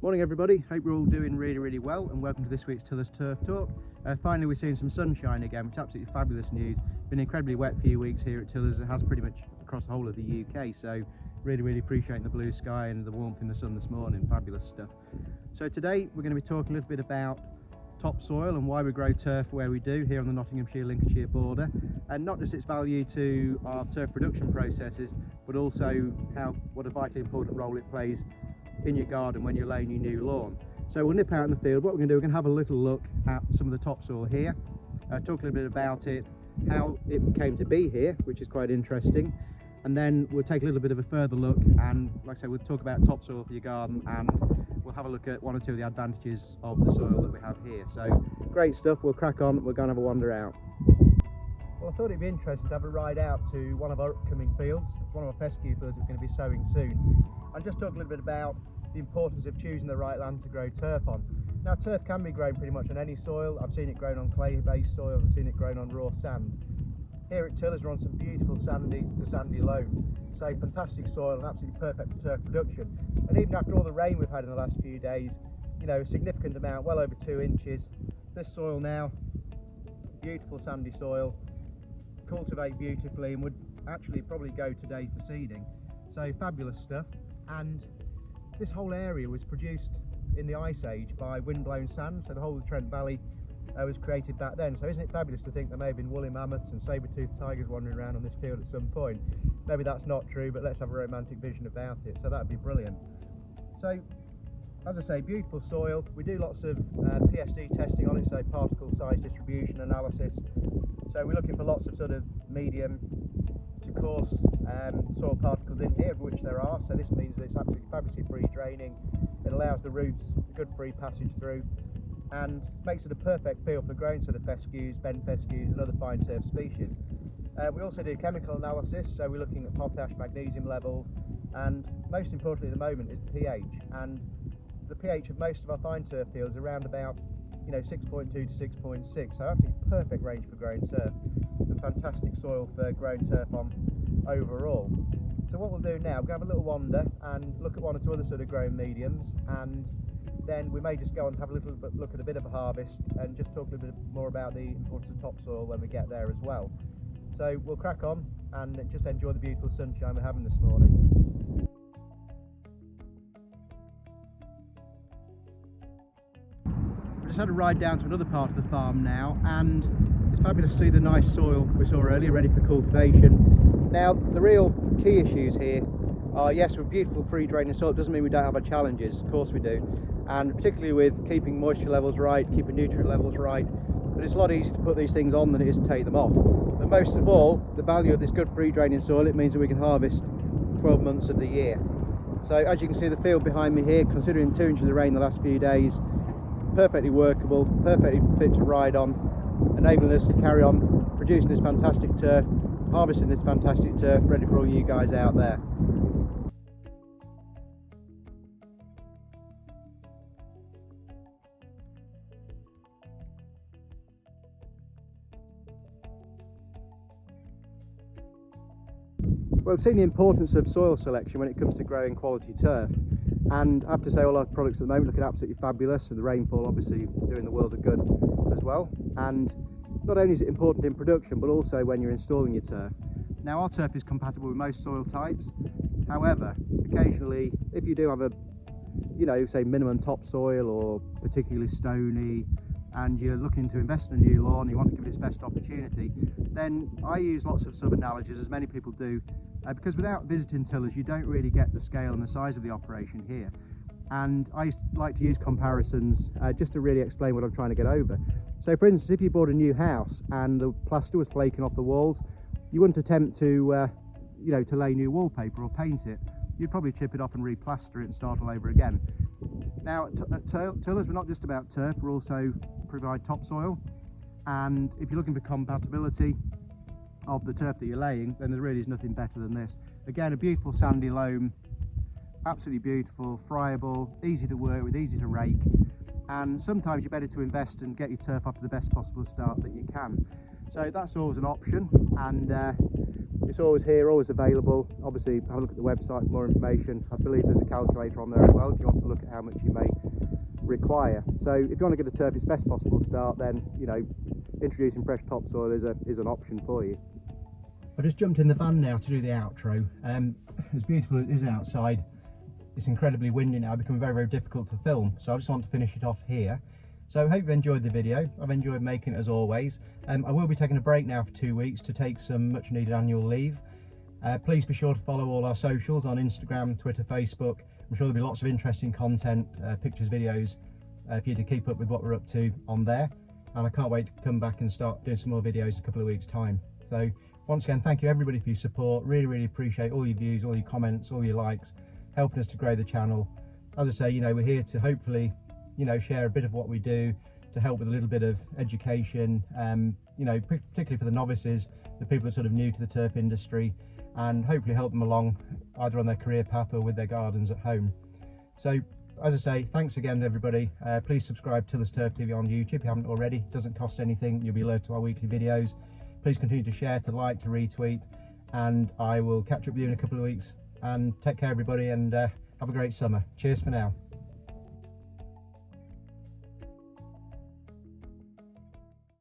Morning everybody, hope you're all doing really well, and welcome to this week's Tillers Turf Talk. Finally we're seeing some sunshine again, which is absolutely fabulous news. Been an incredibly wet few weeks here at Tillers. It has pretty much across the whole of the UK, so really appreciating the blue sky and the warmth in the sun this morning. Fabulous stuff. So today we're going to be talking a little bit about topsoil and why we grow turf where we do here on the Nottinghamshire-Lincolnshire border, and not just its value to our turf production processes, but also what a vitally important role it plays in your garden when you're laying your new lawn. So we'll nip out in the field. What we're going to do, we're going to have a little look at some of the topsoil here, talk a little bit about it, how it came to be here, which is quite interesting, and then we'll take a little bit of a further look, and like I say, we'll talk about topsoil for your garden, and we'll have a look at one or two of the advantages of the soil that we have here. So great stuff. We'll crack on. We're going to have a wander out. Well, I thought it'd be interesting to have a ride out to one of our upcoming fields. It's one of our fescue fields that we're going to be sowing soon, and just talk a little bit about the importance of choosing the right land to grow turf on. Now, turf can be grown pretty much on any soil. I've seen it grown on clay-based soil, I've seen it grown on raw sand. Here at Tillers we're on some beautiful sandy loam, so fantastic soil and absolutely perfect for turf production. And even after all the rain we've had in the last few days, you know, a significant amount, well over 2 inches, this soil now, beautiful sandy soil, cultivate beautifully, and would actually probably go today for seeding. So fabulous stuff. And this whole area was produced in the Ice Age by wind-blown sand, so the whole of the Trent Valley was created back then. So isn't it fabulous to think there may have been woolly mammoths and saber-toothed tigers wandering around on this field at some point? Maybe that's not true, but let's have a romantic vision about it. So that would be brilliant. So as I say, beautiful soil. We do lots of PSD testing on it, so particle size distribution analysis. So we're looking for lots of sort of medium to coarse soil particles in here, which there are. So this means that it's absolutely fabulously free draining. It allows the roots good free passage through, and makes it a perfect field for growing sort of fescues, bent fescues and other fine turf species. We also do chemical analysis, so we're looking at potash, magnesium levels, and most importantly at the moment is the pH. And the pH of most of our fine turf fields are around about 6.2 to 6.6, so absolutely perfect range for growing turf, and fantastic soil for growing turf on overall. So what we'll do now, we're going to have a little wander and look at one or two other sort of growing mediums, and then we may just go and have a little look at a bit of a harvest and just talk a little bit more about the importance of topsoil when we get there as well. So we'll crack on and just enjoy the beautiful sunshine we're having this morning. We just had a ride down to another part of the farm now, and it's fabulous to see the nice soil we saw earlier ready for cultivation. Now the real key issues here are, yes, with beautiful free draining soil, it doesn't mean we don't have our challenges, of course we do, and particularly with keeping moisture levels right, keeping nutrient levels right, but it's a lot easier to put these things on than it is to take them off. But most of all, the value of this good free draining soil, it means that we can harvest 12 months of the year. So as you can see, the field behind me here, considering 2 inches of rain the last few days, perfectly workable, perfectly fit to ride on, enabling us to carry on producing this fantastic turf, harvesting this fantastic turf, ready for all you guys out there. Well, we've seen the importance of soil selection when it comes to growing quality turf, and I have to say all our products at the moment looking absolutely fabulous, and the rainfall obviously doing the world of good as well. And not only is it important in production, but also when you're installing your turf. Now our turf is compatible with most soil types. However, occasionally if you do have a say minimum topsoil or particularly stony, and you're looking to invest in a new lawn, you want to give it its best opportunity, then I use lots of sub-analogies, as many people do, because without visiting tillers you don't really get the scale and the size of the operation here. And I like to use comparisons just to really explain what I'm trying to get over. So for instance, if you bought a new house and the plaster was flaking off the walls, you wouldn't attempt to to lay new wallpaper or paint it. You'd probably chip it off and replaster it and start all over again. Now at Tillers we're not just about turf, we also provide topsoil, and if you're looking for compatibility of the turf that you're laying, then there really is nothing better than this. Again, a beautiful sandy loam, absolutely beautiful, friable, easy to work with, easy to rake, and sometimes you're better to invest and get your turf off to the best possible start that you can. So that's always an option, and it's always here, always available. Obviously have a look at the website for more information. I believe there's a calculator on there as well if you want to look at how much you may require. So if you want to give the turf its best possible start, then introducing fresh topsoil is an option for you. I've just jumped in the van now to do the outro. As beautiful as it is outside, it's incredibly windy now, becoming very, very difficult to film, so I just want to finish it off here. So I hope you've enjoyed the video. I've enjoyed making it as always. I will be taking a break now for 2 weeks to take some much needed annual leave. Please be sure to follow all our socials on Instagram, Twitter, Facebook. I'm sure there'll be lots of interesting content, pictures, videos, for you to keep up with what we're up to on there. And I can't wait to come back and start doing some more videos in a couple of weeks' time. So once again, thank you everybody for your support. Really, really appreciate all your views, all your comments, all your likes, helping us to grow the channel. As I say, we're here to hopefully share a bit of what we do to help with a little bit of education, particularly for the novices, the people that are sort of new to the turf industry, and hopefully help them along either on their career path or with their gardens at home. So as I say, thanks again to everybody. Please subscribe to Tillers Turf TV on YouTube if you haven't already. It doesn't cost anything. You'll be alerted to our weekly videos. Please continue to share, to like, to retweet, and I will catch up with you in a couple of weeks. And take care everybody, and have a great summer. Cheers for now.